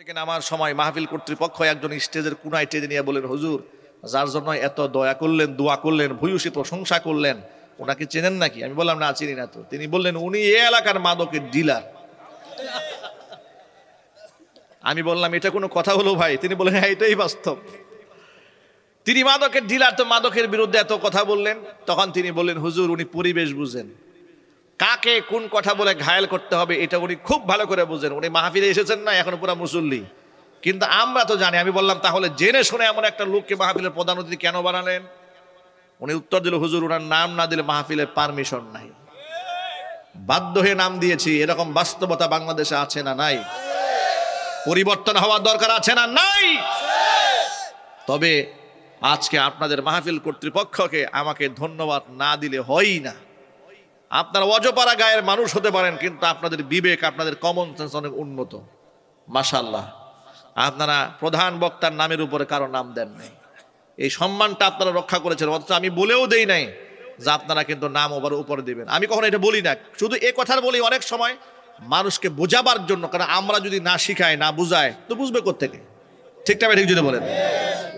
থেকে নামার সময় মাহফিল কর্তৃপক্ষ একজন স্টেজের কোনায় টেনে নিয়ে বলেন, হুজুর যার জন্য এত দয়া করলেন, দোয়া করলেন, ভূয়সী প্রশংসা করলেন, ওনাকে চেনেন নাকি? আমি বললাম, না চিনি না তো। তিনি বললেন, উনি এই এলাকার মাদকের ডিলার। আমি বললাম, এটা কোনো কথা হলো ভাই? তিনি বললেন, হ্যাঁ এটাই বাস্তব। তিনি মাদকের ডিলার, তো মাদকের বিরুদ্ধে এত কথা বললেন। তখন তিনি বললেন, হুজুর উনি পরিবেশ বুঝেন, কাকে কোন কথা বলে ঘায়েল করতে হবে এটা উনি খুব ভালো করে বুঝেন। উনি মাহফিলে এসেছেন না, এখন পুরা মুসল্লি, কিন্তু আমরা তো জানি। আমি বললাম, তাহলে জেনে শুনে এমন একটা লোককে মাহফিলের প্রধান অতিথি কেন বানালেন? উনি উত্তর দিল, হুজুর ওনার নাম না দিলে মাহফিলের পারমিশন নাই, বাধ্য হয়ে নাম দিয়েছি। এরকম বাস্তবতা বাংলাদেশে আছে না নাই? পরিবর্তন হওয়ার দরকার আছে না নাই? তবে আজকে আপনাদের মাহফিল কর্তৃপক্ষকে আমাকে ধন্যবাদ না দিলে হয়ই না। আপনারা অজপাড়া গায়ের মানুষ হতে পারেন, কিন্তু আপনাদের বিবেক, আপনাদের কমন সেন্স অনেক উন্নত। মাশাআল্লাহ। আপনারা প্রধান বক্তার নামের উপরে কারো নাম দেন নাই, এই সম্মানটা আপনারা রক্ষা করেছেন। অথচ আমি বলেও দেই নাই যে আপনারা কিন্তু নাম ওভার উপরে দিবেন। আমি কখনো এটা বলি না, শুধু এ কথা বলি অনেক সময় মানুষকে বোঝাবার জন্য। কারণ আমরা যদি না শিখাই, না বুঝাই, তো বুঝবে কোত্থেকে? ঠিকটা ঠিক যদি বলেন।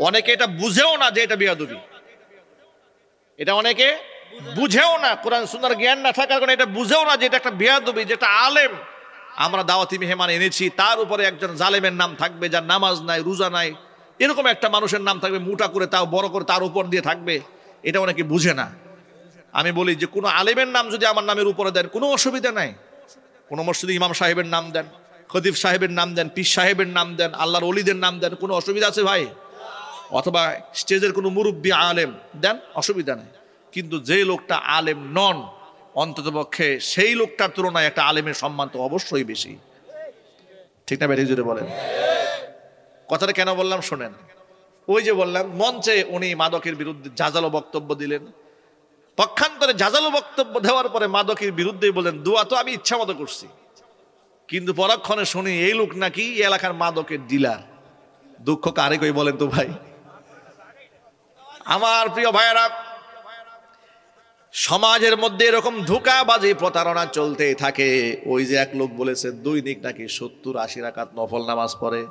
অনেকে এটা বুঝেও না যে এটা বেয়াদবি, এটা অনেকে বুঝেও না, কোরআন সুন্নাহর জ্ঞান না থাকার কারণে এটা বুঝেও না যে এটা একটা বেয়াদবি, যেটা আলেম আমরা দাওয়াতি মেহমান এনেছি, তার উপরে একজন জালেমের নাম থাকবে, যার নামাজ নাই, রোজা নাই, এরকম একটা মানুষের নাম থাকবে, মোটা করে তাও বড় করে তার উপর দিয়ে থাকবে। এটা অনেকে বুঝে না। আমি বলি যে কোনো আলেমের নাম যদি আমার নামের উপরে দেন কোনো অসুবিধা নাই। কোনো মসজিদে ইমাম সাহেবের নাম দেন, খতিব সাহেবের নাম দেন, পীর সাহেবের নাম দেন, আল্লাহর ওলিদের নাম দেন, কোনো অসুবিধা আছে ভাই? অথবা স্টেজের কোনো মুরব্বী আলেম দেন, অসুবিধা নেই। কিন্তু যে লোকটা আলেম নন, অন্ততপক্ষে সেই লোকটার তুলনায় একটা আলেমের সম্মান তো অবশ্যই বেশি। ঠিক না বেঠিক জুড়ে বলেন? কথাটা কেন বললাম শোনেন। ওই যে বললাম, মঞ্চে উনি মাদকের বিরুদ্ধে জাজালো বক্তব্য দিলেন। পক্ষান্তরে জাজালো বক্তব্য দেওয়ার পরে মাদকের বিরুদ্ধে বলেন, দোয়া তো আমি ইচ্ছা মতো করছি, কিন্তু পরক্ষণে শুনি এই লোক নাকি এই এলাকার মাদকের ডিলার। দুঃখ কারে কই বলেন তো ভাই? আমার প্রিয় ভাইয়েরা, সমাজের মধ্যে এরকম ধোঁকাবাজি, প্রতারণা চলতেই থাকে। ওই যে এক লোক বলেছে দৈনিক নাকি 70-80 রাকাত নফল নামাজ পড়ে।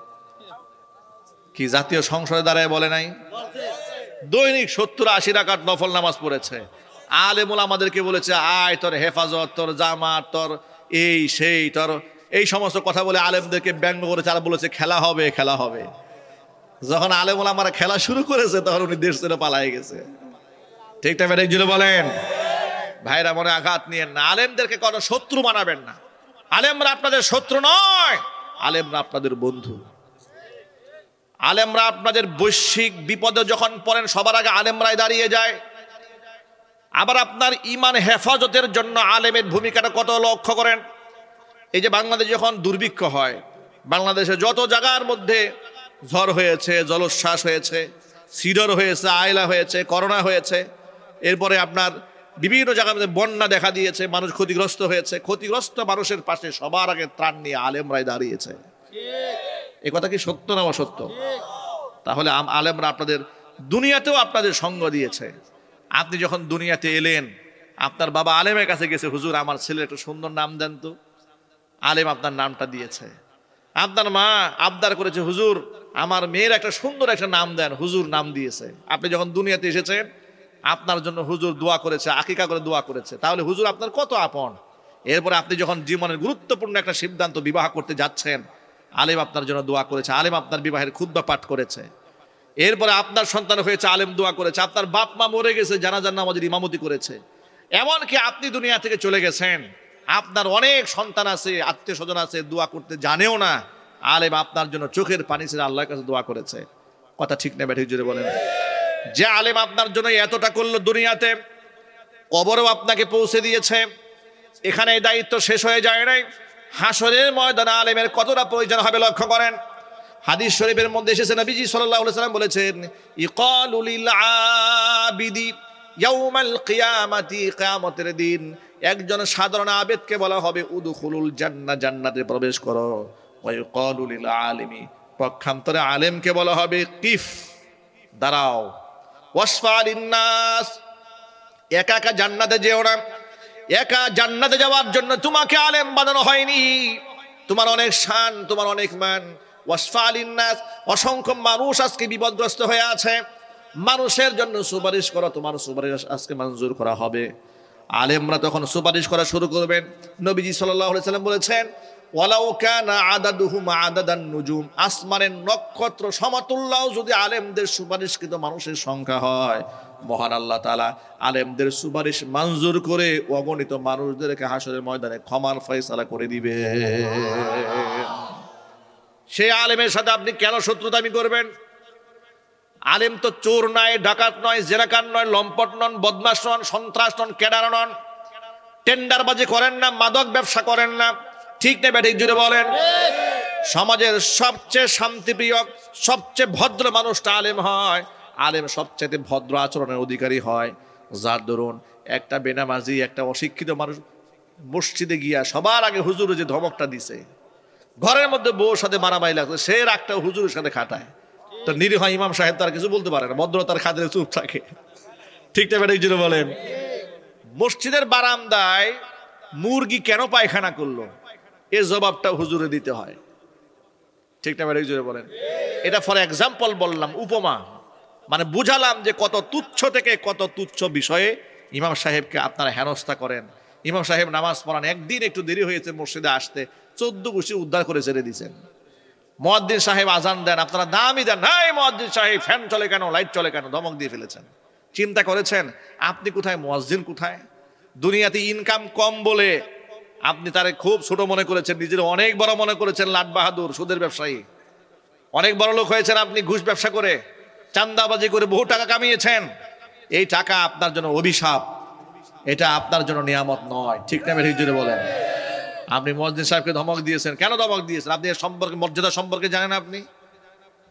কি জাতীয় সংসদে দাঁড়ায় বলে নাই? দৈনিক 70-80 রাকাত নফল নামাজ পড়েছে। আলেমুল আমাদেরকে বলেছে, আয় তোর হেফাজত, তোর জামাত, তোর এই সেই, তোর এই সমস্ত কথা বলে আলেমদেরকে ব্যঙ্গ করেছে। আর বলেছে খেলা হবে, খেলা হবে। যখন আলেমুল আমার খেলা শুরু করেছে, তখন উনি দেশ ছেড়ে পালাই গেছে। ঠিক টাইমে একজন বলেন। ভাইরা মনে আঘাত নিয়েন না, আলেমদেরকে কোনো শত্রু বানাবেন না। আলেমরা আপনাদের শত্রু নয়, আলেমরা আপনাদের বন্ধু। আলেমরা আপনাদের বৈশ্বিক বিপদে যখন পড়েন, সবার আগে আলেমরাই দাঁড়িয়ে যায়। আবার আপনার ইমান হেফাজতের জন্য আলেমের ভূমিকাটা কত লক্ষ্য করেন। এই যে বাংলাদেশে যখন দুর্ভিক্ষ হয়, বাংলাদেশে যত জায়গার মধ্যে ঝড় হয়েছে, জলোচ্ছ্বাস হয়েছে, সিডর হয়েছে, আয়লা হয়েছে, করোনা হয়েছে, এরপরে আপনার বিভিন্ন জায়গার মধ্যে বন্যা দেখা দিয়েছে, মানুষ ক্ষতিগ্রস্ত হয়েছে। ক্ষতিগ্রস্ত মানুষের পাশে সবার আগে ত্রাণ নিয়ে আলেমরাই দাঁড়িয়েছে। এ কথা কি সত্য না অসত্য? তাহলে আলেমরা আপনাদের দুনিয়াতেও আপনাদের সঙ্গ দিয়েছে। আপনি যখন দুনিয়াতে এলেন, আপনার বাবা আলেমের কাছে গেছে, হুজুর আমার ছেলে একটু সুন্দর নাম দেন তো। আলেম আপনার নামটা দিয়েছে। আপনার মা আবদার করেছে, হুজুর আমার মেয়ের একটা সুন্দর একটা নাম দেন, হুজুর নাম দিয়েছে। আপনি যখন দুনিয়াতে এসেছেন, আপনার জন্য হুজুর দোয়া করেছে, আকিকা করে দোয়া করেছে। তাহলে হুজুর আপনার কত আপন। এরপরে আপনি যখন জীবনের গুরুত্বপূর্ণ একটা সিদ্ধান্ত, বিবাহ করতে যাচ্ছেন, আলেম আপনার জন্য দোয়া করেছে, আলেম আপনার বিবাহের খুতবা পাঠ করেছে। এরপরে আপনার সন্তান হয়েছে, আলেম দোয়া করেছে। আপনার বাপ মা মরে গেছে, জানাজার নামাজের ইমামতি করেছে। এমনকি আপনি দুনিয়া থেকে চলে গেছেন, আপনার অনেক সন্তান আছে, আত্মীয় স্বজন আছে, দোয়া করতে জানেও না, আলেম আপনার জন্য চোখের পানি ছেড়ে আল্লাহর কাছে দোয়া করেছে। কথা ঠিক না ব্যাঠিক জুড়ে বলেন? যে আলেম আপনার জন্য এতটা করলো দুনিয়াতে, কবরেও আপনাকে পৌঁছে দিয়েছে। এখানে এই দায়িত্ব শেষ হয়ে যায় নাই। হাসরের ময়দানে আলেমের কতটা প্রয়োজন হবে লক্ষ্য করেন। হাদিস শরীফের মধ্যে এসেছে, নবীজি সাল্লাল্লাহু আলাইহি ওয়াসাল্লাম বলেছেন, ইকালু লিল আবিদি ইয়াউমাল কিয়ামাতি, কিয়ামতের দিন একজন সাধারণ আবেদকে বলা হবে উদখুলুল জান্নাহ, জান্নাতে প্রবেশ করো। ওয়া ইকালু লিল আলিমি, পক্ষান্তরে আলেমকে বলা হবে কিফ, দাঁড়াও। ওয়াসফা লিন নাস, একা একা জান্নাতে যেও না। একা জান্নাতে যাওয়ার জন্য তোমাকে আলেম বানানো হয়নি। তোমার অনেক শান, তোমার অনেক মান, ওয়াশফা লিন্নাস, অসংখ্য মানুষ আজকে বিপদগ্রস্ত হয়ে আছে, মানুষের জন্য সুপারিশ করো, তোমার সুপারিশ আজকে মঞ্জুর করা হবে। আলেমরা তখন সুপারিশ করা শুরু করবেন। নবীজি সাল্লাল্লাহু আলাইহি সাল্লাম বলেছেন, ওয়ালাউ কানা আদাদুহুম আদাদান নুজুম, আসমানের নক্ষত্র সমতুল্যও যদি আলেমদের সুপারিশকৃত মানুষের সংখ্যা হয়, মহান আল্লাহ তাআলা আলেমদের সুপারিশ মঞ্জুর করে অগণিত মানুষদেরকে হাসরের ময়দানে ক্ষমার ফয়সালা করে দিবে। সেই আলেমের সাথে আপনি কেন শত্রুতামি করবেন? আলেম তো চোর নয়, ডাকাত নয়, জেরাকার নয়, লম্পট নন, বদমাশ নন, সন্ত্রাস নন, ক্যাডার নন, টেন্ডারবাজি করেন না, মাদক ব্যবসা করেন না। ঠিক না ব্যাঠিক জুড়ে বলেন? সমাজের সবচেয়ে শান্তিপ্রিয়, সবচেয়ে ভদ্র মানুষটা আলেম হয়। আলেম সবচেয়ে ভদ্র আচরণের অধিকারী হয়। যার দরুন একটা বেনামাজি, একটা অশিক্ষিত মানুষ মসজিদে গিয়া সবার আগে হুজুর যে ধমকটা দিছে, ঘরের মধ্যে বউর সাথে মারামারি লাগছে, সে রাগটা হুজুরের সাথে খাটায়। তো নিরীহ ইমাম সাহেব তার কিছু বলতে পারে না, ভদ্রতার খাতিরে চুপ থাকে। ঠিক না ব্যাঠিক জুড়ে বলেন? মসজিদের বারান্দায় মুরগি কেন পায়খানা করলো, এর জবাবটা হুজুরে দিতে হয়। ঠিক না ব্যাঠিক জুড়ে বলেন? এটা ফর এক্সাম্পল বললাম, উপমা, মানে বুঝালাম যে কত তুচ্ছ থেকে কত তুচ্ছ বিষয়ে ইমাম সাহেবকে আপনারা হেনস্থা করেন। ইমাম সাহেব নামাজ পড়ান, একদিন একটু দেরি হয়েছে মসজিদে আসতে, 14 গোষ্ঠী উদ্ধার করে ছেড়ে দিয়েছেন। মুয়াজ্জিন সাহেব আজান দেন, আপনারা দামই দেন, নাই মুয়াজ্জিন সাহেব ফ্যান চলে কেন, লাইট চলে কেন, ধমক দিয়ে ফেলেছেন। চিন্তা করেছেন আপনি কোথায়, মুয়াজ্জিন কোথায়? দুনিয়াতে ইনকাম কম বলে আপনি তারে খুব ছোট মনে করেছেন, নিজের অনেক বড় মনে করেছেন, লাট বাহাদুর, সুদের ব্যবসায়ী। অনেক বড় লোক হয়েছেন আপনি, ঘুষ ব্যবসা করে, চান্দাবাজি করে বহু টাকা কামিয়েছেন। এই টাকা আপনার জন্য অভিশাপ, এটা আপনার জন্য নিয়ামত নয়। ঠিক না ব্যাঠিক জুড়ে বলেন? আপনি মুয়াজ্জিন সাহেবকে ধমক দিয়েছেন, কেন ধমক দিয়েছেন? আপনি এর সম্পর্কে, মর্যাদা সম্পর্কে জানেন? আপনি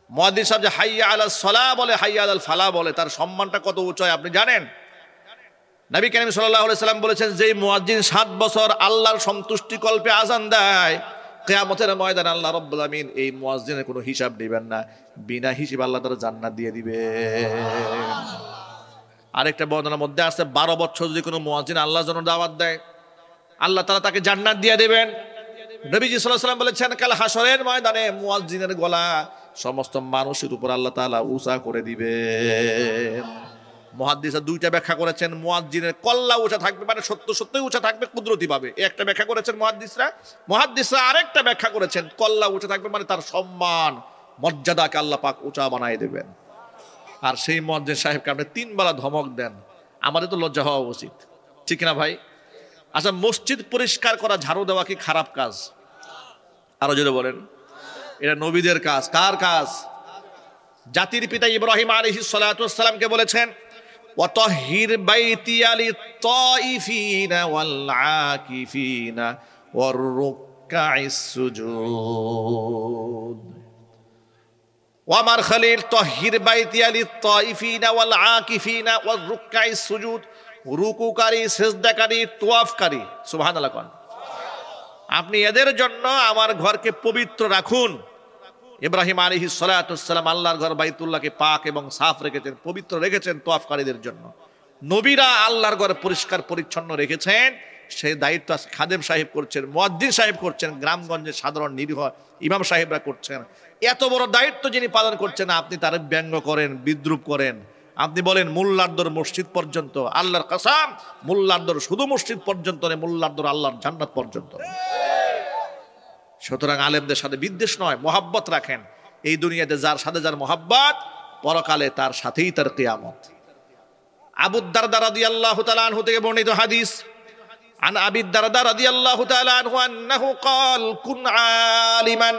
মুয়াজ্জিন সাহেব যে হাইয়া আলাস সালাহ বলে, হাইয়া আলাল ফালাহ বলে, তার সম্মানটা কত উঁচু আপনি জানেন? নবী করিম সাল্লাল্লাহু আলাইহি সাল্লাম বলেছেন, যে মুয়াজ্জিন 7 বছর আল্লাহর সন্তুষ্টি কল্পে আযান দেয়, কিয়ামতের ময়দানে আল্লাহ রাব্বুল আমিন এই মুয়াজ্জিনের কোনো হিসাব নেবেন না, বিনা হিসাবে আল্লাহ তাআলা জান্নাত দিয়ে দিবে। আরেকটা বর্ণনার মধ্যে আছে, 12 বছর যদি কোনো মুয়াজ্জিন আল্লাহর জন্য দাওয়াত দেয়, আল্লাহ তাআলা তাকে জান্নাত দিয়ে দেবেন। নবীজি সাল্লাল্লাহু আলাইহি সাল্লাম বলেছেন, কাল হাসরের ময়দানে মুয়াজ্জিনের গলা সমস্ত মানুষের উপর আল্লাহ তাআলা উঁচা করে দিবেন। মুহাদ্দিসরা দুইটা ব্যাখ্যা করেছেন, মুয়াজ্জিনের কল্লা উঁচা থাকবে, মানে সত্য সত্যই উঁচা থাকবে, কুদরতি পাবে, একটা ব্যাখ্যা করেছেন মুহাদ্দিসরা আরেকটা ব্যাখ্যা করেছেন, কল্লা উঁচা থাকবে মানে তার সম্মান মর্যাদাকে আল্লাহ পাক উঁচা বানায় দেবেন। আর সেই মুয়াজ্জিন সাহেবকে আপনি 3 বেলা ধমক দেন, আমাদের তো লজ্জা হওয়া উচিত। ঠিক না ভাই? আচ্ছা, মসজিদ পরিষ্কার করা, ঝাড়ু দেওয়া কি খারাপ কাজ? আরো জোরে বলেন। এটা নবীদের কাজ। কার কাজ? জাতির পিতা ইব্রাহিম আলাইহিস সালাতু ওয়াস সালামকে বলেছেন, ওয়াতাহহির বাইতিয়া লিত-তাইফিনা ওয়াল আকিফিনা ওয়ার রুকআইস সুজুদ। ও আমার খলিল, তাহহির বাইতিয়া লিত-তাইফিনা ওয়াল আকিফিনা ওয়ার রুকআইস সুজুদ, রুকুকারী, সিজদাকারী, তোয়াফকারী, সুবহানাল্লাহ কোন। আপনি এদের জন্য আমার ঘরকে পবিত্র রাখুন। ইব্রাহিম আলাইহিস সালাতু ওয়াস সালাম আল্লাহর ঘর বাইতুল্লাহকে পাক এবং সাফ রেখেছেন, পবিত্র রেখেছেন তোয়াফকারীদের জন্য। নবীরা আল্লাহর ঘর পরিষ্কার পরিচ্ছন্ন রেখেছেন, সেই দায়িত্ব খাদেম সাহেব করছেন, মুয়াজ্জিন সাহেব করছেন, গ্রামগঞ্জের সাধারণ নিরীহ ইমাম সাহেবরা করছেন। এত বড় দায়িত্ব যিনি পালন করছেন, আপনি তার ব্যঙ্গ করেন, বিদ্রুপ করেন। আপনি বলেন মোল্লার দর মসজিদ পর্যন্ত, আল্লাহর কসম মোল্লার দর শুধু মসজিদ পর্যন্ত নয়, মোল্লার দর আল্লাহর জান্নাত পর্যন্ত। সুতরাং আলেমদের সাথে বিদ্বেষ নয়, মহাব্বত রাখেন। এই দুনিয়াতে যার সাথে যার মহাব্বত, পরকালে তার সাথেই তার কিয়ামত। আবু দারদা রাদিয়াল্লাহু তাআলা আনহু থেকে বর্ণিত হাদিস, আন আবি দারদা রাদিয়াল্লাহু তাআলা আনহু আন্নাহু ক্বাল কুন আলিমান।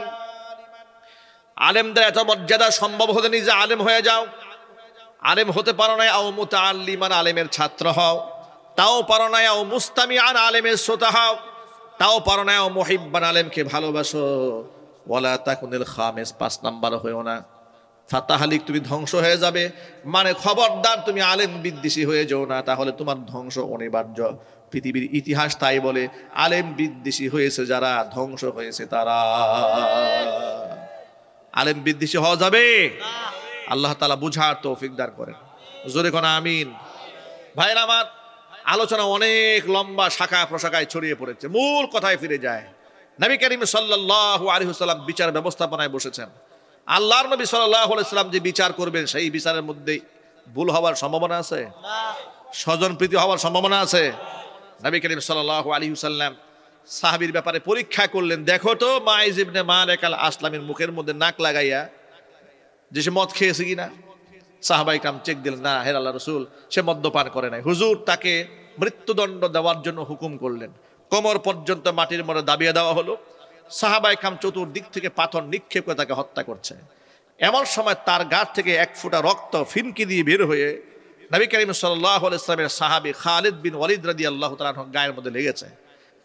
আলেমদের এত মর্যাদা, সম্ভব হলে নিজে আলেম হয়ে যাও। আলেম হতে পারো না, আও মুতাআল্লিমান, আলেমের ছাত্র হও। তাও পারো না, আও মুস্তামিআন, আলেমের শ্রোতা হও। তাও পারো না, ও মুহিব্বান, আলেমকে ভালোবাসো। ওয়ালা তাকুনিল খামিস, 5 নাম্বার হয়েও না। ফাতাহালিক, তুমি ধ্বংস হয়ে যাবে। মানে খবরদার তুমি আলেম বিদ্বেষী হয়ে যাও না, তাহলে তোমার ধ্বংস অনিবার্য। পৃথিবীর ইতিহাস তাই বলে, আলেম বিদ্বেষী হয়েছে যারা, ধ্বংস হয়েছে তারা। আলেম বিদ্বেষী হওয়া যাবে? আল্লাহ তাআলা বুঝার তৌফিক দান করেন। জোরে কোন আমিন। ভাইরা আমার, আলোচনা অনেক লম্বা, শাখা প্রশাখায় ছড়িয়ে পড়েছে, মূল কথায় ফিরে যায়। নবী করিম সাল্লাল্লাহু আলাইহি ওয়াসাল্লাম বিচার ব্যবস্থাপনায় বসেছেন। আল্লাহর নবী সাল্লাল্লাহু আলাইহি ওয়াসাল্লাম যে বিচার করবেন সেই বিচারের মধ্যে ভুল হওয়ার সম্ভাবনা আছে, স্বজনপ্রীতি হওয়ার সম্ভাবনা আছে? নবী করিম সাল্লাল্লাহু আলাইহি ওয়াসাল্লাম সাহাবীর ব্যাপারে পরীক্ষা করলেন, দেখো তো মাইজ ইবনে মালিক আল আসলামের মুখের মধ্যে নাক লাগাইয়া যে সে মদ খেয়েছে কিনা। সাহাবায়ে কেরাম চেক দিলেন, না হে আল্লাহর রাসূল, সে মদ্যপান করে নাই। হুজুর তাকে মৃত্যুদণ্ড দেওয়ার জন্য হুকুম করলেন। কোমর পর্যন্ত মাটির মধ্যে দাবিয়ে দেওয়া হলো। সাহাবায়ে কেরাম চতুর্দিক থেকে পাথর নিক্ষেপ করে তাকে হত্যা করছে। এমন সময় তার গা থেকে এক ফোঁটা রক্ত ফিনকি দিয়ে বের হয়ে নবী করিম সাল্লাল্লাহু আলাইহি ওয়াসাল্লামের সাহাবী খালিদ বিন ওয়ালিদ রাদিয়াল্লাহু তাআলা আনহু গায়ের মধ্যে লেগেছে।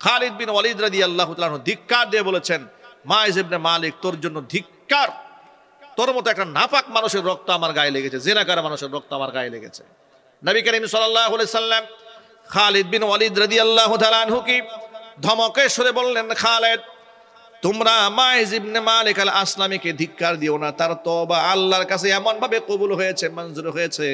খালিদ বিন ওয়ালিদ রাদিয়াল্লাহু তাআলা আনহু ধিক্কার দিয়ে বলেছেন, মাইজ ইবনে মালিক, তোর জন্য ধিক্কার, তোর মতো একটা নাপাক মানুষের রক্ত আমার গায়ে লেগেছে, জিনাকার মানুষের রক্ত আমার গায়ে লেগেছে। নবী করিম সাল্লাল্লাহু আলাইহি সাল্লাম খালিদ বিন ওয়ালিদ রাদিয়াল্লাহু তাআলা আনহু কি ধমকে সরে বললেন, খালিদ, তোমরা মাইজ ইবনে মালিক আল আসলামীকে ধিক্কার দিও না, তার তওবা আল্লাহর কাছে এমন ভাবে কবুল হয়েছে, মঞ্জুর হয়েছে,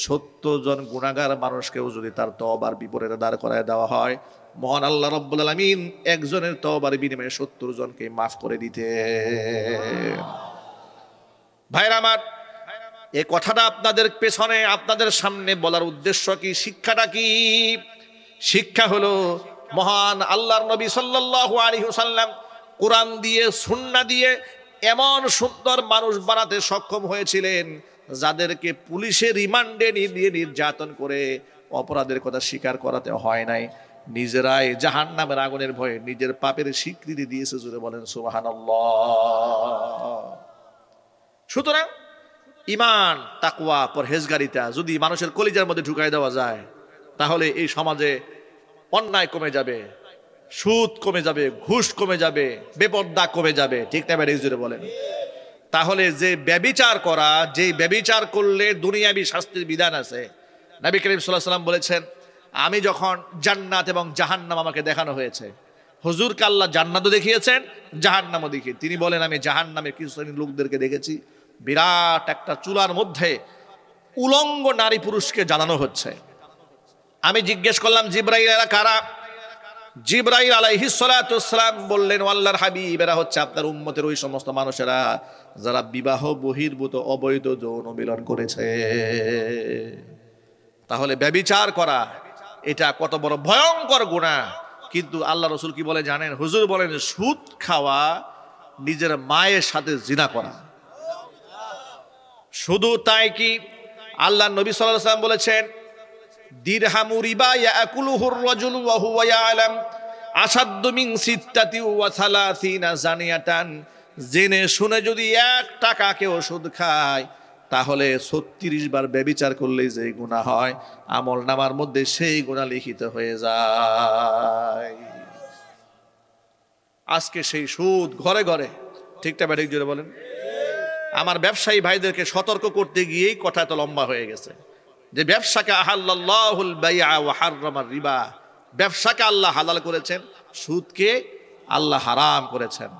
৭০ জন গুনাহগার মানুষকেও যদি তার তওবার বিপরীতে দাঁড় করায় দেওয়া হয়, মহান আল্লাহ রাব্বুল আলামিন একজনের তওবার বিনিময়ে ৭০ জনকে মাফ করে দিতে। ভাইরা আমার, এই কথাটা আপনাদের পেছনে, আপনাদের সামনে বলার উদ্দেশ্য কি, শিক্ষাটা কি? শিক্ষা হলো মহান আল্লাহর নবী সাল্লাল্লাহু আলাইহি ওয়াসাল্লাম কোরআন দিয়ে, সুন্নাহ দিয়ে এমন সুন্দর মানুষ বানাতে সক্ষম হয়েছিলেন যাদেরকে পুলিশের রিমান্ডে নিয়ে নির্যাতন করে অপরাধের কথা স্বীকার করাতে হয় নাই, নিজেরাই জাহান্নামের আগুনের ভয়ে নিজের পাপের স্বীকৃতি দিয়েছে। জোরে বলেন সুবহানাল্লাহ। সুতরাং ঈমান, তাকওয়া, পরহেজগারিতা যদি মানুষের কলিজার মধ্যে ঢুকাই দেওয়া যায়, তাহলে এই সমাজে অন্যায় কমে যাবে, সুদ কমে যাবে, ঘুষ কমে যাবে, বেপরদা কমে যাবে। ঠিক না ভাই, জোরে বলেন। তাহলে যে ব্যভিচার করা, যে ব্যভিচার করলে দুনিয়াবি শাস্তির বিধান আছে, নবী করিম সাল্লাল্লাহু আলাইহি ওয়াসাল্লাম বলেছেন, আমি যখন জান্নাত এবং জাহান্নাম আমাকে দেখানো হয়েছে, হুজুরকে আল্লাহ জান্নাতও দেখিয়েছেন, জাহান্নামও দেখিয়ে, তিনি বলেন আমি জাহান্নামের কিছু শ্রেণীর লোকদেরকে দেখেছি, বিরাট একটা চুলার মধ্যে উলঙ্গ নারী পুরুষকে জ্বালানো হচ্ছে। আমি জিজ্ঞেস করলাম, জিবরাইল এরা কারা? জিবরাইল আলাইহিস সালাতু ওয়াস সালাম বললেন, আল্লাহর হাবিব, এরা হচ্ছে আপনার উম্মতের ওই সমস্ত মানুষেরা যারা বিবাহ বহির্ভূত অবৈধ যৌন মিলন করেছে। তাহলে ব্যভিচার করা এটা কত বড় ভয়ঙ্কর গুনাহ। কিন্তু আল্লাহ রাসূল কি বলে জানেন? হুজুর বলেন, সুদ খাওয়া নিজের মায়ের সাথে জিনা করা। শুধু তাই কি, আল্লাহ নবী সাল্লাল্লাহু আলাইহি ওয়াসাল্লাম বলেছেন, দিরহামু রিবা ইয়াকুলুহুর রাজুলু ওয়া হুয়া ইয়ালাম আশাদ্দু মিন সিত্তাতি ওয়া সালাসিনা জানিয়াতান। জেনে শুনে যদি 1 টাকা কেউ সুদ খায়, তাহলে 36 বার ব্যভিচার করলেই যে গুনাহ হয়, আমল নামার মধ্যে সেই গুনাহ লিখিত হয়ে যায়। আজকে সেই সুদ ঘরে ঘরে। ঠিকটা ব্যাঠিক জোরে বলেন। আমার ব্যবসায়ী ভাইদেরকে সতর্ক করতে গিয়েই কথা এত লম্বা হয়ে গেছে যে ব্যবসাকে আহাল্লাল্লাহুল বাইআ ওয়া হাররামার রিবা, ব্যবসাকে আল্লাহ হালাল করেছেন, সুদকে আল্লাহ হারাম করেছেন।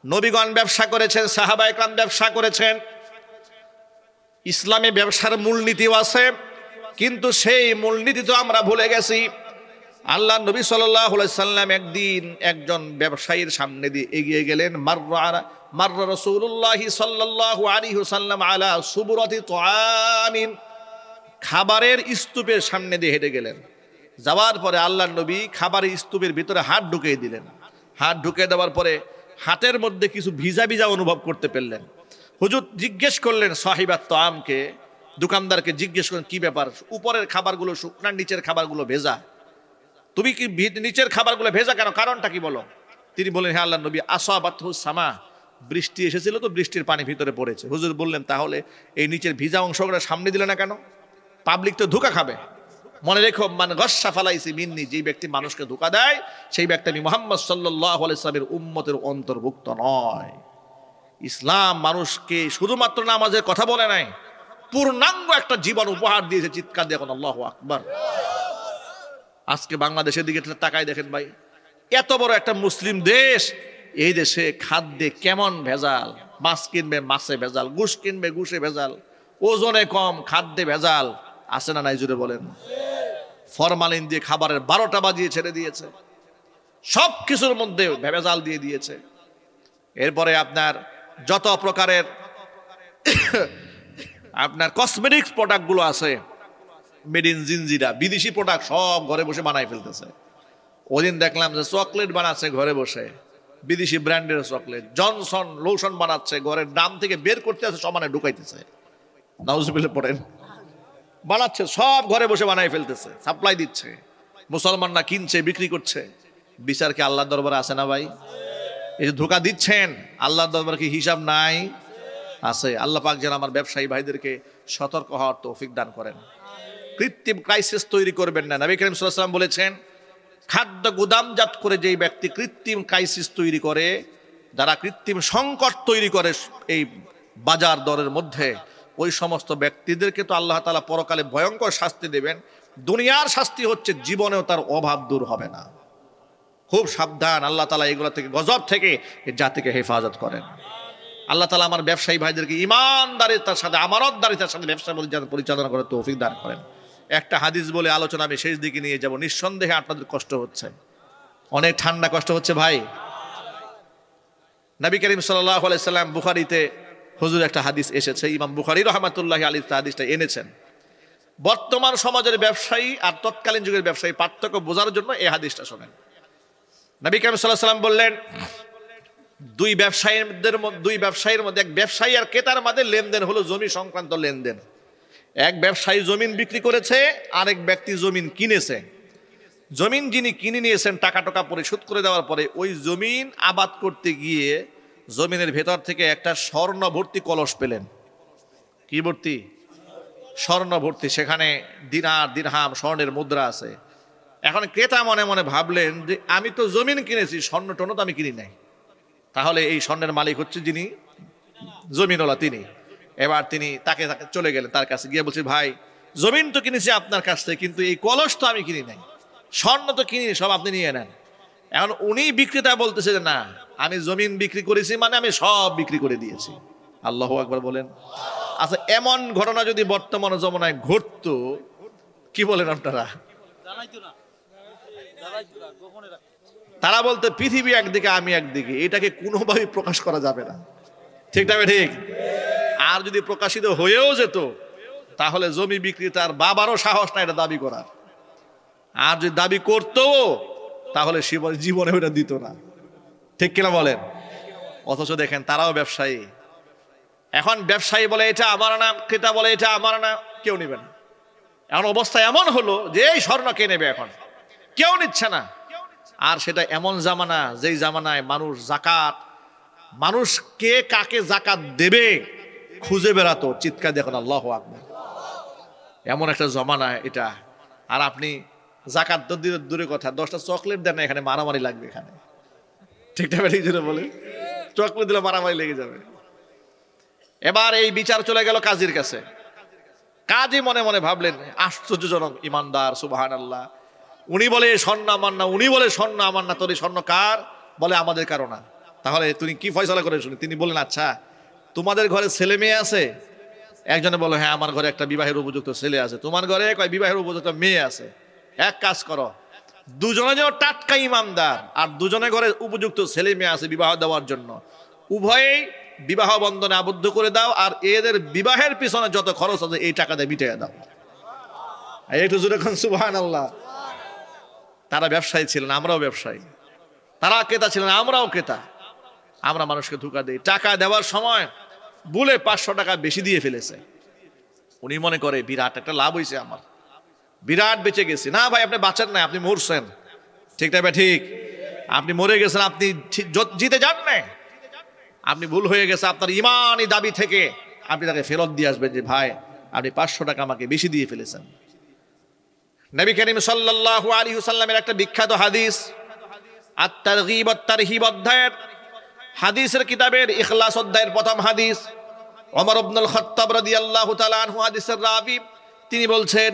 নবীগণ ব্যবসা করেছেন, সাহাবায়ে কেরাম ব্যবসা করেছেন। ইসলামে ব্যবসার মূলনীতিও আছে, কিন্তু সেই মূলনীতি তো আমরা ভুলে গেছি। আল্লাহ নবী সাল্লাল্লাহু আলাইহি সাল্লাম একদিন একজন ব্যবসায়ীর সামনে দিয়ে এগিয়ে গেলেন। মাররা রাসূলুল্লাহ সাল্লাল্লাহু আলাইহি ওয়াসাল্লাম আলা সুবরাতি তুআমিন, খাবারের স্তূপের সামনে দিয়ে হেঁটে গেলেন। যাওয়ার পরে আল্লাহর নবী খাবারের স্তূপের ভিতরে হাত ঢুকিয়ে দিলেন। হাত ঢুকিয়ে দেওয়ার পরে হাতের মধ্যে কিছু ভিজা ভিজা অনুভব করতে পারলেন। হুজুর জিজ্ঞেস করলেন সাহিবাত তুআমকে, দোকানদারকে জিজ্ঞেস করেন, কি ব্যাপার, উপরের খাবারগুলো শুকনা, নিচের খাবারগুলো ভেজা, তুমি কি নিচের খাবারগুলো ভেজা কেন, কারণটা কি বলো? তিনি বললেন, হ্যাঁ আল্লাহর নবী, আসাবাতহুস সামা, বৃষ্টি এসেছিল তো বৃষ্টির পানি ভিতরে পড়েছে। হুজুর বললেন, তাহলে এই নিচের ভিজা অংশগুলো সামনে দিলে না কেন? পাবলিক তো ধোঁকা খাবে। মনে রেখো, মান গস্সা ফালাইসি মিন্নি, যেই ব্যক্তি মানুষকে ধোঁকা দেয় সেই ব্যক্তি আমি মুহাম্মদ সাল্লাল্লাহু আলাইহি ওয়াসাল্লামের উম্মতের অন্তর্ভুক্ত নয়। ইসলাম মানুষকে শুধুমাত্র নামাজের কথা বলে নাই, পূর্ণাঙ্গ একটা জীবন উপহার দিয়েছে। চিৎকার দিয়ে এখন আল্লাহু আকবার। আজকে বাংলাদেশের দিকে তাকাই দেখেন ভাই, এত বড় একটা মুসলিম দেশ, এই দেশে খাদ্যে কেমন ভেজাল। মাছ কিনবে মাছে ভেজাল, ঘুষ কিনবে ঘুষে ভেজাল, ওজনে কম খাদ্যে ভেজাল, আছে না নাই জুড়ে বলেন? ফরমালিন দিয়ে খাবারের 12টা বাজিয়ে ছেড়ে দিয়েছে। সব কিছুর মধ্যে ভেজাল দিয়ে দিয়েছে। এরপরে আপনার যত প্রকারের আপনার কসমেটিক্স প্রোডাক্টগুলো আছে, মেড ইন জিনজিরা, বিদেশি প্রোডাক্ট সব ঘরে বসে বানাই ফেলতেছে। ওদিন দেখলাম যে চকলেট বানাচ্ছে ঘরে বসে, বিদেশি ব্র্যান্ডের চকলেট। জনসন লোশন বানাচ্ছে, ঘরের দাম থেকে বের করতে আছে, সমানে ঢুকাইতেছে। নাউজুবিল্লাহ পড়েন। বানাচ্ছে সব ঘরে বসে বানাই ফেলতেছে, সাপ্লাই দিচ্ছে, মুসলমানরা কিনছে, বিক্রি করছে। বিচার কি আল্লাহর দরবারে আছে না ভাই? এই যে ধোঁকা দিচ্ছেন, আল্লাহর দরবারে কি হিসাব নাই? আছে। আল্লাহ পাক যেন আমার ব্যবসায়ী ভাইদেরকে সতর্ক হওয়ার তৌফিক দান করেন। কৃত্রিম ক্রাইসিস তৈরি করবেন না। নবী করিম সাল্লাল্লাহু আলাইহি ওয়াসাল্লাম বলেছেন, খাদ্য গুদামজাত করে যেই ব্যক্তি কৃত্রিম ক্রাইসিস তৈরি করে, যারা কৃত্রিম সংকট তৈরি করে এই বাজার দরের মধ্যে, ওই সমস্ত ব্যক্তিদেরকে তো আল্লাহ তাআলা পরকালে ভয়ঙ্কর শাস্তি দেবেন। দুনিয়ার শাস্তি হচ্ছে জীবনেও তার অভাব দূর হবে না। খুব সাবধান, আল্লাহ তাআলা এগুলো থেকে, গজব থেকে এই জাতিকে হেফাজত করেন। আল্লাহ তাআলা আমার ব্যবসায়ী ভাইদেরকে ঈমানদারিতার সাথে, আমানতদারিতার সাথে ব্যবসা পরিচালনা করার তৌফিক দান করেন। একটা হাদিস বলে আলোচনা আমি শেষ দিকে নিয়ে যাব। নিঃসন্দেহে আপনাদের কষ্ট হচ্ছে, অনেক ঠান্ডা কষ্ট হচ্ছে ভাই। নবী করিম সাল্লাল্লাহু আলাইহি সাল্লাম, বুখারীতে হুজুর একটা হাদিস এসেছে, ইমাম বুখারী রাহমাতুল্লাহি আলাইহি হাদিসটা এনেছেন। বর্তমান সমাজের ব্যবসায়ী আর তৎকালীন যুগের ব্যবসায়ী পার্থক্য বোঝার জন্য এই হাদিসটা শোনেন। নবী করিম সাল্লাল্লাহু আলাইহি সাল্লাম বললেন, দুই ব্যবসায়ীর মধ্যে, এক ব্যবসায়ী আর ক্রেতার মধ্যে লেনদেন হলো জমি সংক্রান্ত লেনদেন। এক ব্যবসায়ী জমিন বিক্রি করেছে, আরেক ব্যক্তি জমিন কিনেছে। জমিন যিনি কিনে নিয়েছেন, টাকা পরিশোধ করে দেওয়ার পরে ওই জমিন আবাদ করতে গিয়ে জমিনের ভেতর থেকে একটা স্বর্ণ ভর্তি কলস পেলেন। কি ভর্তি? স্বর্ণ ভর্তি। সেখানে দিনার দিরহাম স্বর্ণের মুদ্রা আছে। এখন ক্রেতা মনে মনে ভাবলেন যে আমি তো জমিন কিনেছি, স্বর্ণ টর্ণ তো আমি কিনি নাই, তাহলে এই স্বর্ণের মালিক হচ্ছে যিনি জমিনওয়ালা, তিনি। এবার তিনি তাকে চলে গেলেন, তার কাছে গিয়ে বলছে, ভাই জমিন তো কিনেছি আপনার কাছ থেকে, কিন্তু এই কলস তো আমি কিনি নাই, স্বর্ণ তো কিনি, সব আপনি নিয়ে নেন। এখন উনি বিক্রেতা বলতেছে যে না, আমি জমিন বিক্রি করেছি মানে আমি সব বিক্রি করে দিয়েছি। আল্লাহু আকবার বলেন। আচ্ছা, এমন ঘটনা যদি বর্তমান জমানায় ঘটতো, কি বলেন আপনারা? তারা বলতে পৃথিবী একদিকে আমি একদিকে, এটাকে কোনোভাবে প্রকাশ করা যাবে না। ঠিক না ঠিক? আর যদি প্রকাশিত হয়েও যেত, তাহলে জমি বিক্রেতার বাবারও সাহস না এটা দাবি করার। আর যদি দাবি করতো, তাহলে জীবনে ওটা দিত না। ঠিক কিনা বলেন? অথচ দেখেন তারাও ব্যবসায়ী। এখন ব্যবসায়ী বলে এটা আমার না, ক্রেতা বলে এটা আমার না, কেউ নেবে না। এখন অবস্থা এমন হলো যে এই স্বর্ণ কে নেবে, এখন কেউ নিচ্ছে না। আর সেটা এমন জামানা, যেই জামানায় মানুষ কে কাকে জাকাত দেবে খুঁজে বেড়াতো, চিৎকার দেখুন আল্লাহু আকবার। এমন একটা জমানা এটা। আর আপনি জাকাত তো দূরে কথা, 10টা চকলেট দেন না, এখানে মারামারি লাগবে এখানে। ঠিক না ঠিক বলে? চকলেট দিলে মারামারি লেগে যাবে। এবার এই বিচার চলে গেল কাজীর কাছে। কাজী মনে মনে ভাবলেন, আশ্চর্যজনক ইমানদার, সুবহানাল্লাহ। উনি বলে স্বর্ণ আমার না, উনি বলে স্বর্ণ আমার না, তোর স্বর্ণ কার? বলে আমাদের কারো না। তাহলে তুমি কি ফয়সালা করে শুনি? তিনি বললেন, আচ্ছা তোমাদের ঘরে ছেলে মেয়ে আছে? একজনে বলো, হ্যাঁ আমার ঘরে একটা বিবাহের উপযুক্ত ছেলে আছে। তোমার ঘরে কয় বিবাহের উপযুক্ত মেয়ে আছে। এক কাজ করো, দুজনে যেন টাটকা ইমানদার, আর দুজনে ঘরে উপযুক্ত ছেলে মেয়ে আছে বিবাহ দেওয়ার জন্য, উভয়েই বিবাহ বন্ধনে আবদ্ধ করে দাও, আর এদের বিবাহের পিছনে যত খরচ আছে এই টাকা দিয়ে মিটিয়ে দাও। একটু জোরে কোন সুবহানাল্লাহ। তারা ব্যবসায়ী ছিলেন, আমরাও ব্যবসায়ী। তারা ক্রেতা ছিলেন, আমরাও ক্রেতা। আমরা মানুষকে ধোঁকা দিই। টাকা দেওয়ার সময় বলে 500 টাকা বেশি দিয়ে ফেলেছে। উনি মনে করে বিরাট একটা লাভ হয়েছে, আমার বিরাট বেঁচে গেছি। না ভাই, আপনি বাঁচেন না, আপনি মরছেন। ঠিক না? ঠিক, আপনি মরে গেছেন, আপনি জিতে যান না। আপনি ভুল হয়ে গেছে, আপনার ইমানি দাবি থেকে আপনি তাকে ফেরত দিয়ে আসবেন যে ভাই আপনি 500 টাকা আমাকে বেশি দিয়ে ফেলেছেন। নবী করিম সাল্লাল্লাহু আলাইহি ওয়াসাল্লামের একটা বিখ্যাত হাদিস, আত-তারগীব ওয়াত-তারহিব অধ্যায়ের, হাদিসের কিতাবের ইখলাস অধ্যায়ের প্রথম হাদিস। ওমর ইবনুল খাত্তাব রাদিয়াল্লাহু তাআলা আনহু হাদিসের রাবী, তিনি বলছেন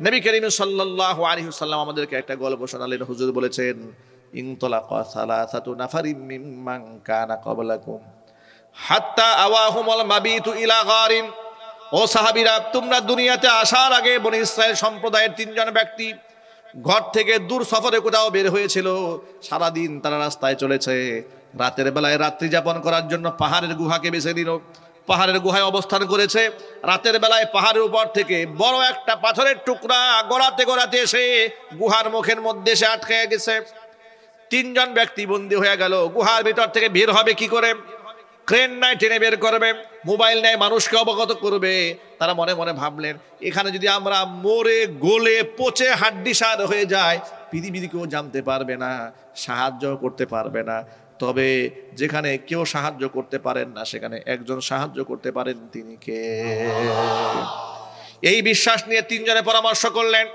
নবী করিম সাল্লাল্লাহু আলাইহি ওয়াসাল্লাম আমাদেরকে একটা গল্প শোনালেন। হুজুর বলেছেন, ইনতালাকা সালাসাতু নাফারিন মিম্মান কানা ক্বাবলাকুম হাত্তা আওয়াহুমুল মাবিতু ইলা গারিন। ও সাহাবীরা, তোমরা দুনিয়াতে আসার আগে বনী ইসরাইল সম্প্রদায়ের 3 জন ব্যক্তি ঘর থেকে দূর সফরে কোথাও বের হয়েছিল, সারাদিন তারা রাস্তায় চলেছে, রাতের বেলায় রাত্রি যাপন করার জন্য পাহাড়ের গুহাকে বেছে নিল, পাহাড়ের গুহায় অবস্থান করেছে। রাতের বেলায় পাহাড়ের উপর থেকে বড় একটা পাথরের টুকরা গড়াতে গড়াতে এসে গুহার মুখের মধ্যে এসে আটকে গেছে। তিনজন ব্যক্তি বন্দী হয়ে গেল। গুহার ভিতর থেকে বের হবে কি করে? ক্রেন নাই, টেনে বের করবে, মোবাইল নাই, মানুষকে অবগত করবে। তারা মনে মনে ভাবলেন, এখানে যদি আমরা মরে গলে পচে হাড্ডিসার হয়ে যায়, পৃথিবীর কেউ জানতে পারবে না, সাহায্য করতে পারবে না। তবে যেখানে কেউ সাহায্য করতে পারেন না, সেখানে একজন সাহায্য করতে পারেন, তিনি কে? এই বিশ্বাস নিয়ে তিনজনে পরামর্শ করলেন,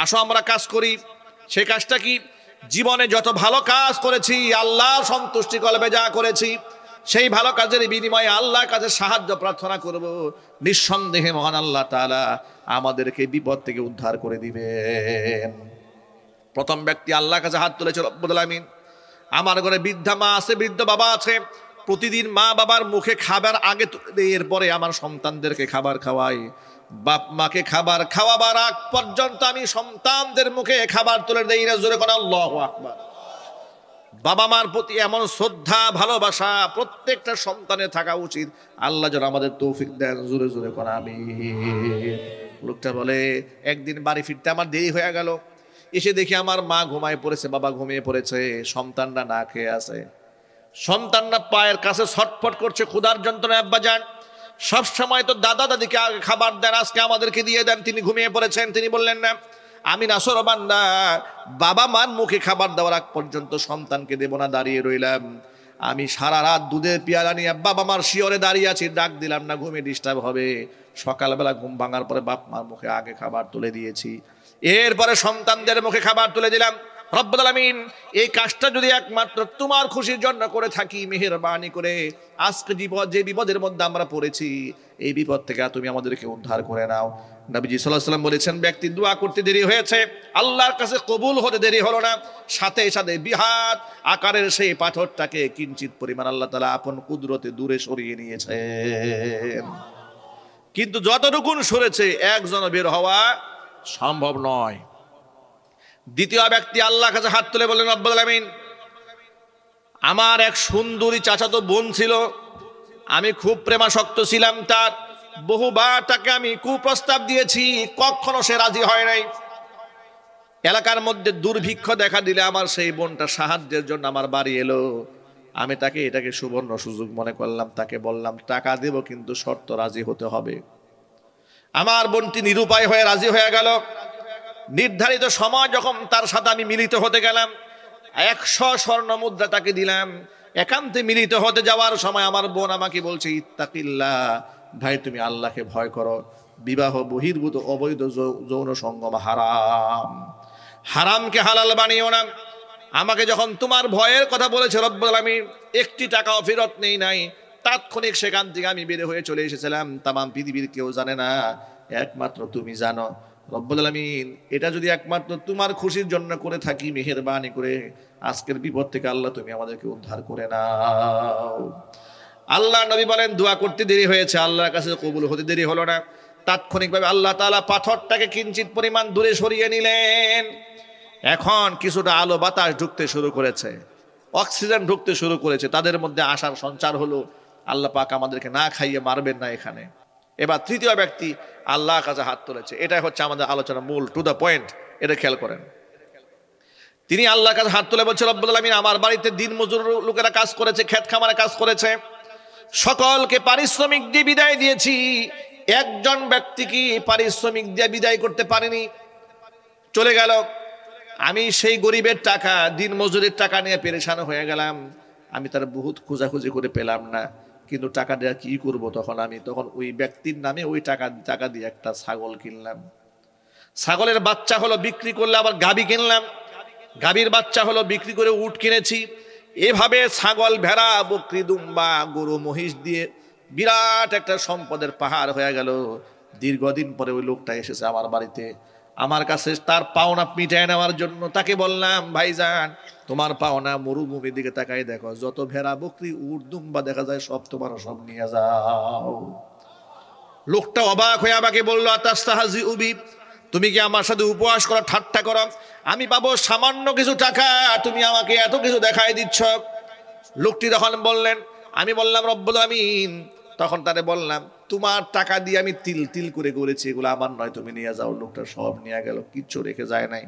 আসো আমরা কাজ করি। সেই কাজটা কি? জীবনে যত ভালো কাজ করেছি, আল্লাহ সন্তুষ্টি কলবে যা করেছি, সেই ভালো কাজের বিনিময়ে আল্লাহর কাছে সাহায্য প্রার্থনা করব। নিঃসন্দেহে মহান আল্লাহ তাআলা আমাদেরকে বিপদ থেকে উদ্ধার করে দিবেন। প্রথম ব্যক্তি আল্লাহর কাছে হাত তুলেছে, রব্বুল আলামিন, আমার ঘরে বৃদ্ধা মা আছে, বৃদ্ধ বাবা আছে, প্রতিদিন মা বাবার মুখে খাবার আগে তুলে দেই, এরপরে আমার সন্তানদেরকে খাবার খাওয়াই। বাপ মাকে খাবার খাওয়াবার আগ পর্যন্ত আমি সন্তানদের মুখে খাবার তুলে দেই না। জোরে কোন আল্লাহু আকবার। বাবা মার প্রতি এমন শ্রদ্ধা ভালোবাসা প্রত্যেকটা সন্তানের থাকা উচিত। আল্লাহ যেন আমাদের তৌফিক দেন। জোরে জোরে কোন আমিন। লোকটা বলে, একদিন বাড়ি ফিরতে আমার দেরি হয়ে গেল, এসে দেখি আমার মা ঘুমায় পড়েছে, বাবা ঘুমিয়ে পড়েছে, সন্তানরা না খেয়ে আছে। সন্তানরা পায়ের কাছে ছটফট করছে ক্ষুধার যন্ত্রণায়। আব্বা যান, সব সময় তো দাদা দাদিকে আগে খাবার দেন, আজকে আমাদেরকে দিয়ে দেন, তিনি ঘুমিয়ে পড়েছেন। তিনি বললেন, না, আমি নাসরবান্দা, বাবা মার মুখে খাবার দেওয়ার আগ পর্যন্ত সন্তানকে দেব না, দাঁড়িয়ে রইলাম। আমি সারা রাত দুধের পেয়ালা নিয়ে বাবা মার শিয়রে দাঁড়িয়ে আছি, ডাক দিলাম না, ঘুমে ডিস্টার্ব হবে। সকালবেলা ঘুম ভাঙার পরে বাপ মার মুখে আগে খাবার তুলে দিয়েছি, এরপরে সন্তানদের মুখে খাবার তুলে দিলাম। রব্বুল আলামিন, এই কাজটা যদি একমাত্র তোমার খুশির জন্য করে থাকি, মেহেরবানি করে আজকে যে বিপদের মধ্যে আমরা পড়েছি, এই বিপদ থেকে তুমি আমাদেরকে উদ্ধার করে নাও। নবীজি সাল্লাল্লাহু আলাইহি ওয়াসাল্লাম বলেছেন, ব্যক্তি দোয়া করতে দেরি হয়েছে, আল্লাহর কাছে কবুল হতে দেরি হলো না, সাথে সাথে বিহাত আকারের সেই পাথরটাকে কিঞ্চিত পরিমাণ আল্লাহ তাআলা আপন কুদরতে দূরে সরিয়ে নিয়েছেন। কিন্তু যতটুকু সরেছে একজন বের হওয়া সম্ভব নয়। দ্বিতীয় ব্যক্তি আল্লাহর কাছে হাত তুলে বললেন, রব্বুল আলামিন, আমার এক সুন্দরী চাচাতো বোন ছিল, আমি খুব প্রেমাসক্ত ছিলাম তার, বহুবার তাকে আমি কুপ্রস্তাব দিয়েছি, কখনো সে রাজি হয় নাই। এলাকার মধ্যে দুর্ভিক্ষ দেখা দিলে আমার সেই বোনটা সাহায্যের জন্য আমার বাড়ি এলো, আমি এটাকে সুবর্ণ সুযোগ মনে করলাম, তাকে বললাম টাকা দেব, কিন্তু শর্ত রাজি হতে হবে। আমার বোনটি নিরুপায় হয়ে রাজি হয়ে গেল। নির্ধারিত সময় যখন তার সাথে আমি মিলিত হতে গেলাম, 100 স্বর্ণ মুদ্রা তাকে দিলাম। একান্তে মিলিত হতে যাওয়ার সময় আমার বোন আমাকে বলছে, ইত্তাকিল্লাহ, ভাই তুমি আল্লাহকে ভয় করো, বিবাহ বহির্ভূত অবৈধ যৌন সঙ্গম হারাম, হারামকে হালাল বানিও না। আমাকে যখন তোমার ভয়ের কথা বলেছে রব্বুল আলামিন, একটি টাকাও ফেরত নেই নাই, তাৎক্ষণিক সেখান থেকে আমি বের হয়ে চলে এসেছিলাম। তামাম পৃথিবীর কেউ জানে না, একমাত্র তুমি জানো। রব্বুল আলামিন, এটা যদি একমাত্র তোমার খুশির জন্য করে থাকি, মেহেরবানি করে আজকের বিপদ থেকে আল্লাহ তুমি আমাদেরকে উদ্ধার করে নাও। আল্লাহ নবী বলেন, দোয়া করতে দেরি হয়েছে, আল্লাহর কাছে কবুল হতে দেরি হলো না। তাৎক্ষণিকভাবে আল্লাহ তাআলা পাথরটাকে কিঞ্চিত পরিমাণ দূরে সরিয়ে নিলেন। এখন কিছুটা আলো বাতাস ঢুকতে শুরু করেছে, অক্সিজেন ঢুকতে শুরু করেছে, তাদের মধ্যে আশার সঞ্চার হলো। আল্লাহ পাক আমাদেরকে না খাইয়ে মারবেন না এখানে। এবার তৃতীয় ব্যক্তি আল্লাহর কাছে হাত তুলেছে, এটাই হচ্ছে আমাদের আলোচনার মূল, টু দ্য পয়েন্ট, এটা খেয়াল করেন। তিনি আল্লাহর কাছে হাত তুলে বলছে, রব্বুল আলামিন, আমার বাড়িতে দিন মজুর লোকেরা কাজ করেছে, ক্ষেত খামারে কাজ করেছে, সকলকে পারিশ্রমিক দিয়ে বিদায় দিয়েছি, একজন ব্যক্তিকে পারিশ্রমিক দিয়ে বিদায় করতে পারিনি, চলে গেল। আমি সেই গরিবের টাকা, দিন মজুরের টাকা নিয়ে পেরেশান হয়ে গেলাম। আমি তার বহুত খোঁজাখুঁজি করে পেলাম না, কিন্তু টাকা দেওয়া কি করব? তখন ওই ব্যক্তির নামে ওই টাকা দিয়ে একটা ছাগল কিনলাম। ছাগলের বাচ্চা হলো, বিক্রি করলে আবার গাবি কিনলাম, গাবির বাচ্চা হলো, বিক্রি করে উট কিনেছি। এভাবে ছাগল, ভেড়া, বকরি, দুম্বা, গরু, মহিষ দিয়ে বিরাট একটা সম্পদের পাহাড় হয়ে গেল। দীর্ঘদিন পরে ওই লোকটা এসেছে আমার বাড়িতে, আমার কাছে তার পাওনা মিটায় নেওয়ার জন্য। তাকে বললাম, ভাইজান, তোমার পাওনা মরুভূমির দিকে তাকাই দেখো, যত ভেড়া, বকরি, উট, দুম্বা দেখা যায় সব তোমার, সব নিয়ে যাও। লোকটা অবাক হয়ে আমাকে বললো, আতাস্তাহজি উবি, তুমি কি আমার সাথে উপহাস করো, ঠাট্টা করো? আমি পাবো সামান্য কিছু টাকা, তুমি আমাকে এত কিছু দেখাই দিচ্ছ। লোকটি তখন বললেন, আমি বললাম রব্বুল আমিন, তখন তারে বললাম তোমার টাকা দিয়ে আমি তিল তিল করে করেছি, এগুলো আমার নয়, তুমি নিয়ে যাও। লোকটা সব নিয়ে গেল, কিচ্ছু রেখে যায় নাই।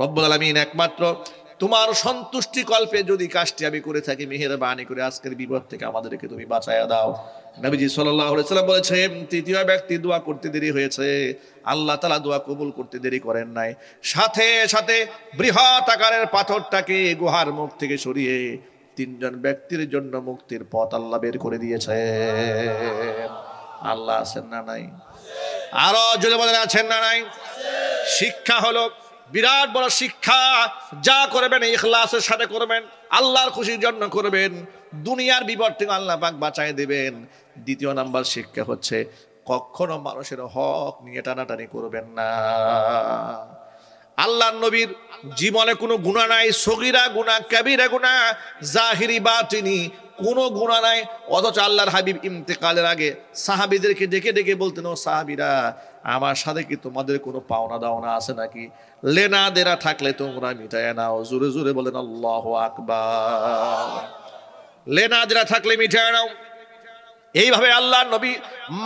রব্বুল আমিন একমাত্র তোমার সন্তুষ্টি কল্পে যদি কাজটি আমি করে থাকি, মেহেরবানি করে আজকের বিপদ থেকে আমাদেরকে তুমি বাঁচায়া দাও। নবীজি সাল্লাল্লাহু আলাইহি সাল্লাম বলেছেন, তৃতীয় ব্যক্তি দোয়া করতে দেরি হয়েছে, আল্লাহ তাআলা দোয়া কবুল করতে দেরি করেন নাই। সাথে সাথে বৃহৎ আকারের পাথরটাকে গুহার মুখ থেকে সরিয়ে তিনজন ব্যক্তির জন্য মুক্তির পথ আল্লাহ বের করে দিয়েছে। আল্লাহ আছেন না নাই? আরো জোরে বলেন আছেন না নাই? শিক্ষা হলো বিরাট বড় শিক্ষা। যা করবেন ইখলাসের সাথে করবেন, আল্লাহর খুশির জন্য করবেন, দুনিয়ার বিপদ থেকে আল্লাহ পাক বাঁচায় দেবেন। দ্বিতীয় নাম্বার শিক্ষা হচ্ছে কখনো মানুষের হক নিয়ে টানাটানি করবেন না। আল্লাহর নবীর জীবনে কোনো গুনাহ নাই, সগীরা গুনাহ, কাবীরা গুনাহ, জাহিরি বাতিনি কোনো গুনাহ নাই। অথচ আল্লাহর হাবিব ইন্তেকালের আগে সাহাবীদেরকে ডেকে ডেকে বলতেন, ও সাহাবীরা, আমার সাথে কি তোমাদের কোনো পাওনা দাওনা আছে নাকি? লেনা দেনা থাকলে তোমরা মিটায় নাও। জোরে জোরে বলেন আল্লাহু আকবার। লেনা দেনা থাকলে মিটায় নাও। এইভাবে আল্লাহর নবী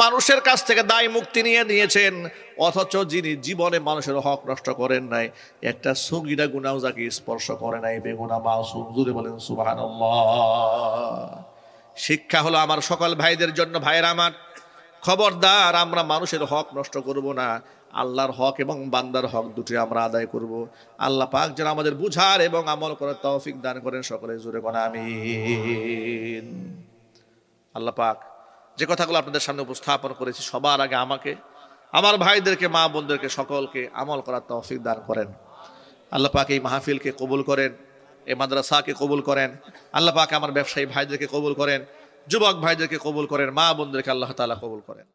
মানুষের কাছ থেকে দায় মুক্তি নিয়ে নিয়েছেন। অথচ যিনি জীবনে মানুষের হক নষ্ট করেন নাই, একটা সগীরা গুনাহ যাকে স্পর্শ করে নাই, বেগুনাহ মাসুম। জোরে বলেন সুবহানাল্লাহ। শিক্ষা হলো আমার সকল ভাইদের জন্য, ভাইয়েরা আমার, খবরদার আমরা মানুষের হক নষ্ট করব না। আল্লাহর হক এবং বান্দার হক দুটি আমরা আদায় করব। আল্লাহ পাক যেন আমাদের বুঝার এবং আমল করার তৌফিক দান করেন। সকলে জোরে বলেন আমিন। আল্লাহ পাক যে কথাগুলো আপনাদের সামনে উপস্থাপন করেছি, সবার আগে আমাকে, আমার ভাইদেরকে, মা বোনদেরকে, সকলকে আমল করার তৌফিক দান করেন। আল্লাহ পাক এই মাহফিলকে কবুল করেন, এই মাদ্রাসাকে কবুল করেন। আল্লাহ পাক আমার ব্যবসায়ী ভাইদেরকে কবুল করেন, যুবক ভাইদেরকে কবুল করেন, মা বোনদেরকে আল্লাহ তাআলা কবুল করেন।